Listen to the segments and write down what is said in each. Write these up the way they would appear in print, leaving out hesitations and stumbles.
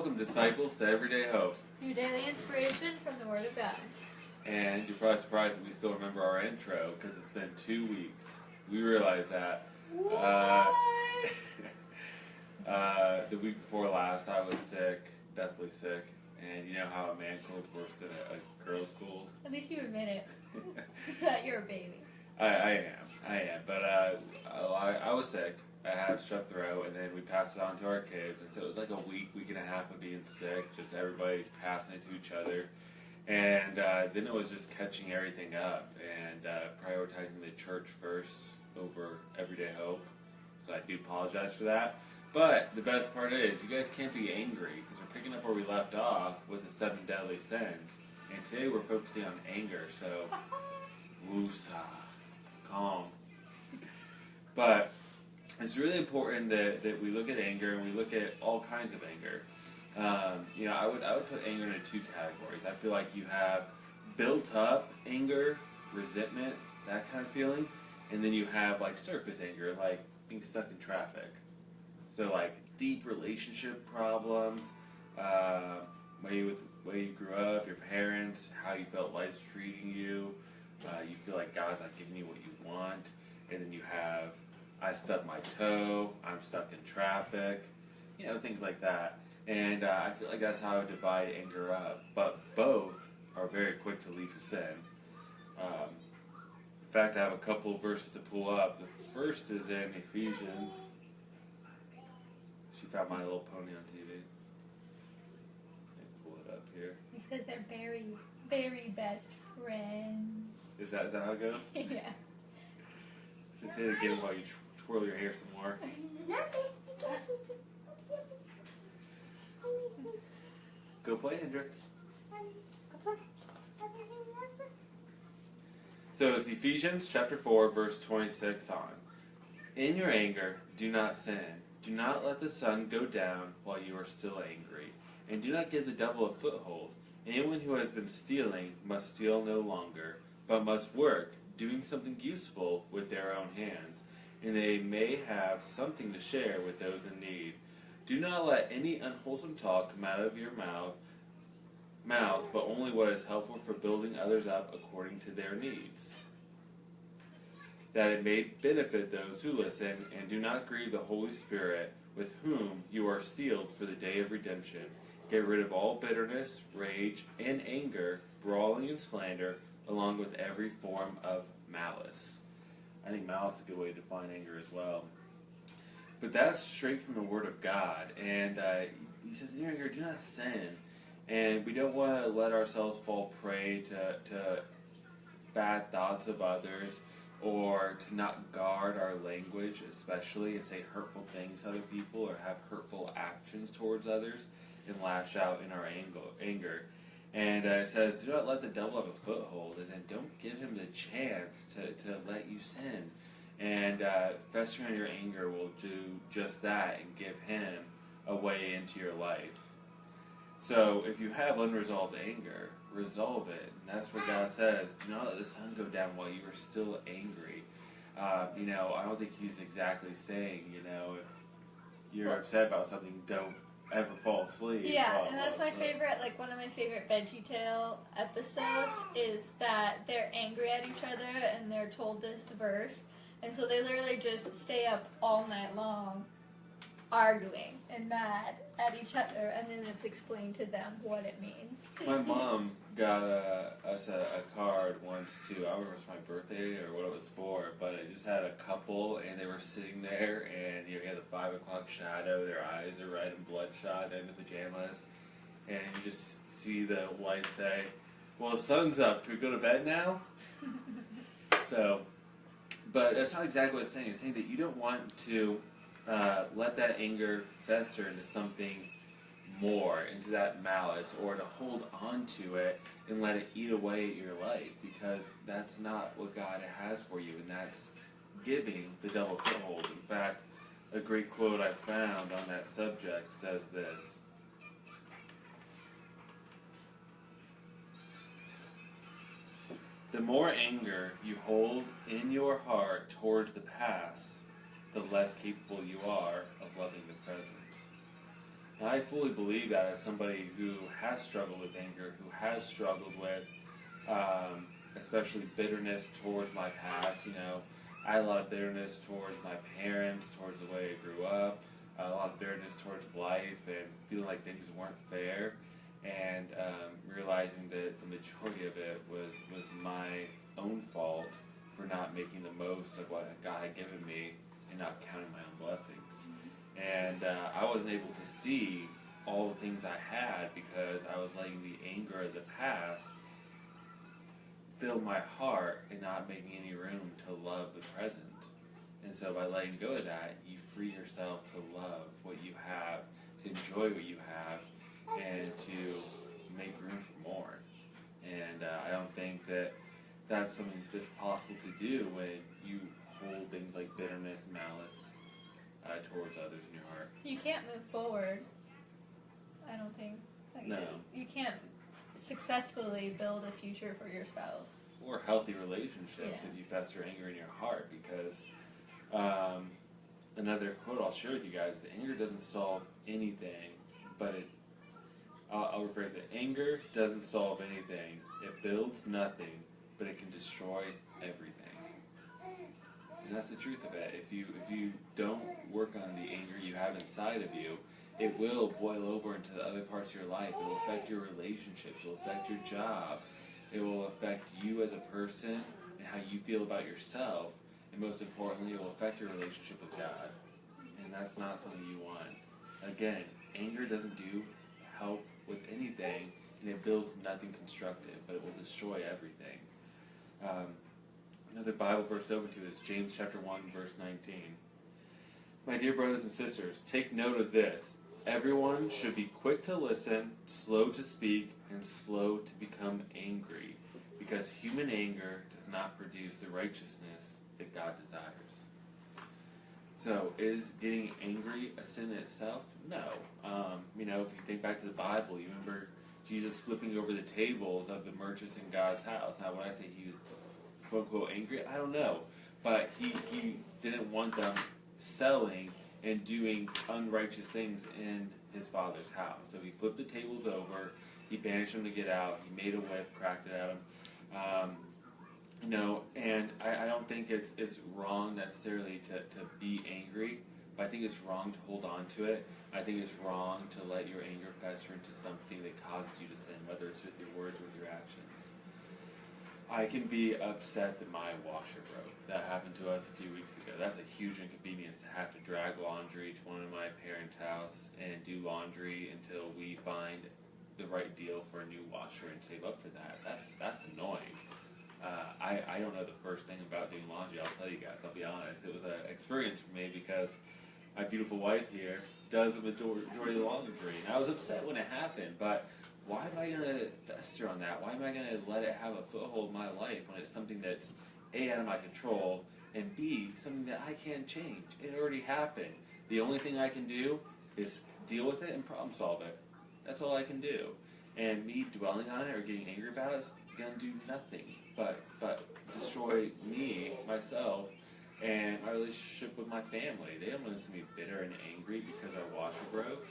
Welcome, disciples, to Everyday Hope. Your daily inspiration from the Word of God. And you're probably surprised that we still remember our intro, because it's been 2 weeks. We realize that. What? The week before last, I was sick, deathly sick. And you know how a man cold's worse than a girl's cold? At least you admit it. That you're a baby. I am. But I was sick. I had strep throat, and then we passed it on to our kids. And so it was like a week and a half of being sick. Just everybody's passing it to each other. And then it was just catching everything up and prioritizing the church first over Everyday Hope. So I do apologize for that. But the best part is, you guys can't be angry, because we're picking up where we left off with the 7 deadly sins. And today we're focusing on anger, so woosah, calm. But it's really important that we look at anger, and we look at all kinds of anger. I would put anger into 2 categories. I feel like you have built up anger, resentment, that kind of feeling, and then you have like surface anger, like being stuck in traffic. So like deep relationship problems, way you grew up, your parents, how you felt life's treating you. You feel like God's not giving you what you want, and then you have, I stubbed my toe, I'm stuck in traffic, things like that. And I feel like that's how I would divide anger up. But both are very quick to lead to sin. In fact, I have a couple of verses to pull up. The first is in Ephesians. She found My Little Pony on TV. Let me pull it up here. He says they're very, very best friends. Is that how it goes? Yeah. So say it again while you twirl your hair some more. Go play, Hendrix. So it's Ephesians chapter 4, verse 26 on. In your anger, do not sin. Do not let the sun go down while you are still angry. And do not give the devil a foothold. Anyone who has been stealing must steal no longer, but must work, doing something useful with their own hands, and they may have something to share with those in need. Do not let any unwholesome talk come out of your mouths, but only what is helpful for building others up according to their needs, that it may benefit those who listen. And do not grieve the Holy Spirit, with whom you are sealed for the day of redemption. Get rid of all bitterness, rage, and anger, brawling and slander, along with every form of malice. I think malice is a good way to define anger as well. But that's straight from the Word of God. And he says, in your anger, do not sin. And we don't want to let ourselves fall prey to bad thoughts of others, or to not guard our language, especially, and say hurtful things to other people, or have hurtful actions towards others, and lash out in our anger. And it says, do not let the devil have a foothold, as in don't give him the chance to let you sin. And festering in your anger will do just that and give him a way into your life. So if you have unresolved anger, resolve it. And that's what God says. Do not let the sun go down while you are still angry. I don't think he's exactly saying, if you're upset about something, don't ever fall asleep. Yeah, and that's my favorite, one of my favorite VeggieTale episodes is that they're angry at each other and they're told this verse. And so they literally just stay up all night long arguing and mad at each other, and then it's explained to them what it means. My mom got us a card once too. I don't remember if it was my birthday or what it was for, but it just had a couple, and they were sitting there, and you had the 5 o'clock shadow. Their eyes are red and bloodshot in the pajamas, and you just see the wife say, "Well, the sun's up. Can we go to bed now?" But that's not exactly what it's saying. It's saying that you don't want to let that anger fester into something more, into that malice, or to hold on to it and let it eat away at your life, because that's not what God has for you, and that's giving the devil a foothold. In fact, a great quote I found on that subject says this: the more anger you hold in your heart towards the past, the less capable you are of loving the present. And I fully believe that as somebody who has struggled with anger, who has struggled with especially bitterness towards my past. I had a lot of bitterness towards my parents, towards the way I grew up, a lot of bitterness towards life, and feeling like things weren't fair, and realizing that the majority of it was my own fault for not making the most of what God had given me and not counting my own blessings. And I wasn't able to see all the things I had because I was letting the anger of the past fill my heart and not making any room to love the present. And so by letting go of that, you free yourself to love what you have, to enjoy what you have, and to make room for more. And I don't think that that's something that's possible to do when you hold things like bitterness, malice towards others in your heart. You can't move forward, I don't think. No. You can't successfully build a future for yourself. Or healthy relationships if you fester anger in your heart, because another quote I'll share with you guys is anger doesn't solve anything, but I'll rephrase it. Anger doesn't solve anything. It builds nothing, but it can destroy everything. And that's the truth of it. If you don't work on the anger you have inside of you, it will boil over into the other parts of your life. It will affect your relationships. It will affect your job. It will affect you as a person and how you feel about yourself. And most importantly, it will affect your relationship with God. And that's not something you want. Again, anger doesn't help with anything, and it builds nothing constructive, but it will destroy everything. Another Bible verse to open to is James chapter 1, verse 19. My dear brothers and sisters, take note of this. Everyone should be quick to listen, slow to speak, and slow to become angry, because human anger does not produce the righteousness that God desires. So, is getting angry a sin in itself? No. If you think back to the Bible, you remember Jesus flipping over the tables of the merchants in God's house. Now, when I say he was quote-unquote angry, I don't know. But he didn't want them selling and doing unrighteous things in his Father's house. So he flipped the tables over, he banished them to get out, he made a whip, cracked it at them. And I don't think it's wrong necessarily to be angry, but I think it's wrong to hold on to it. I think it's wrong to let your anger fester into something that causes you to sin, whether it's with your words or with your actions. I can be upset that my washer broke. That happened to us a few weeks ago. That's a huge inconvenience to have to drag laundry to one of my parents' house and do laundry until we find the right deal for a new washer and save up for that. That's annoying. I don't know the first thing about doing laundry, I'll tell you guys, I'll be honest. It was an experience for me because my beautiful wife here does the majority of the laundry. And I was upset when it happened, but why am I going to fester on that? Why am I going to let it have a foothold in my life when it's something that's A, out of my control, and B, something that I can't change? It already happened. The only thing I can do is deal with it and problem solve it. That's all I can do. And me dwelling on it or getting angry about it is going to do nothing but destroy me, myself, and my relationship with my family. They don't want to see me bitter and angry because our washer broke.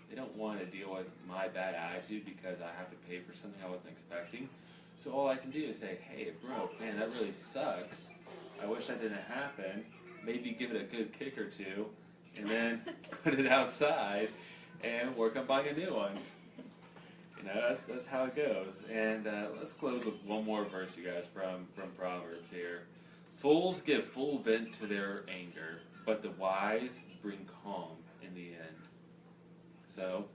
They don't want to deal with my bad attitude because I have to pay for something I wasn't expecting. So all I can do is say, hey, it broke. Man, that really sucks. I wish that didn't happen. Maybe give it a good kick or two, and then put it outside and work on buying a new one. That's how it goes. And let's close with one more verse, you guys, from Proverbs here. Fools give full vent to their anger, but the wise bring calm in the end. So,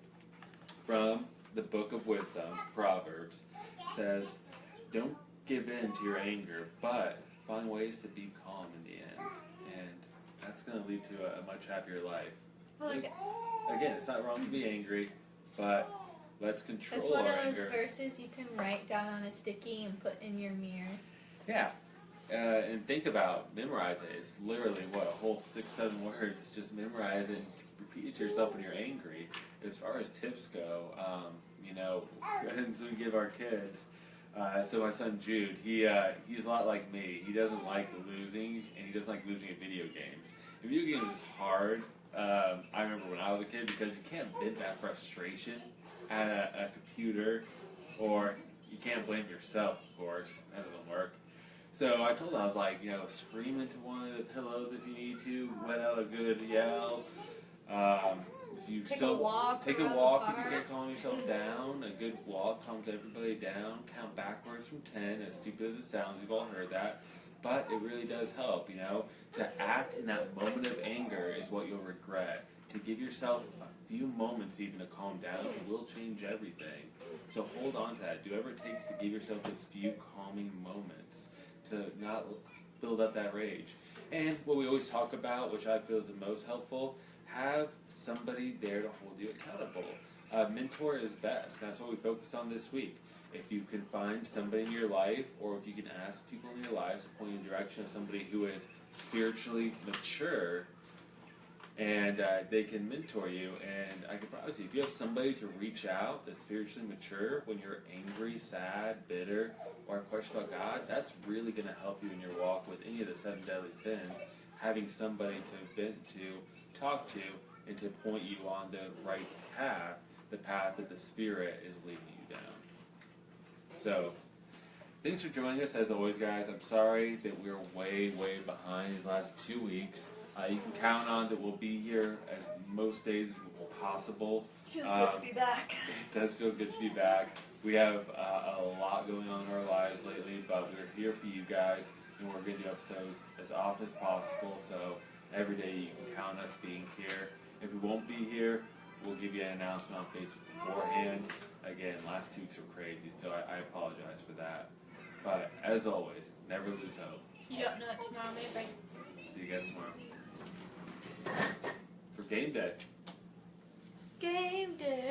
from the book of wisdom, Proverbs, says, don't give in to your anger, but find ways to be calm in the end. And that's going to lead to a much happier life. So, again, it's not wrong to be angry, but let's control our anger. It's one of those verses you can write down on a sticky and put in your mirror. Yeah. And think about, memorize it. It's literally, a whole 6-7 words. Just memorize it and repeat it to yourself when you're angry. As far as tips go, and so we give our kids. So my son Jude, he's a lot like me. He doesn't like losing, and he doesn't like losing at video games. And video games is hard I remember when I was a kid, because you can't vent that frustration at a computer, or you can't blame yourself, of course. That doesn't work. So I told him, I was like, scream into one of the pillows if you need to, let out a good yell. If you take a walk if you can't calm yourself down. A good walk calms everybody down. Count backwards from 10, as stupid as it sounds. You've all heard that. But it really does help, To act in that moment of anger is what you'll regret. To give yourself a few moments even to calm down will change everything. So hold on to that. Do whatever it takes to give yourself those few calming moments to not build up that rage. And what we always talk about, which I feel is the most helpful, have somebody there to hold you accountable. A mentor is best. That's what we focus on this week. If you can find somebody in your life, or if you can ask people in your lives to point you in the direction of somebody who is spiritually mature, and they can mentor you. And I can promise you, if you have somebody to reach out that's spiritually mature when you're angry, sad, bitter, or question about God, that's really going to help you in your walk with any of the 7 deadly sins. Having somebody to vent to, talk to, and to point you on the right path, the path that the Spirit is leading you down. So, thanks for joining us as always, guys. I'm sorry that we're way, way behind these last 2 weeks. You can count on that we'll be here as most days as possible. Feels good to be back. It does feel good to be back. We have a lot going on in our lives lately, but we're here for you guys, and we're going to do episodes as often as possible. So every day you can count on us being here. If we won't be here, we'll give you an announcement on Facebook beforehand. Again, last 2 weeks were crazy, so I apologize for that. But as always, never lose hope. You don't know what tomorrow may bring. See you guys tomorrow for game day. Game day.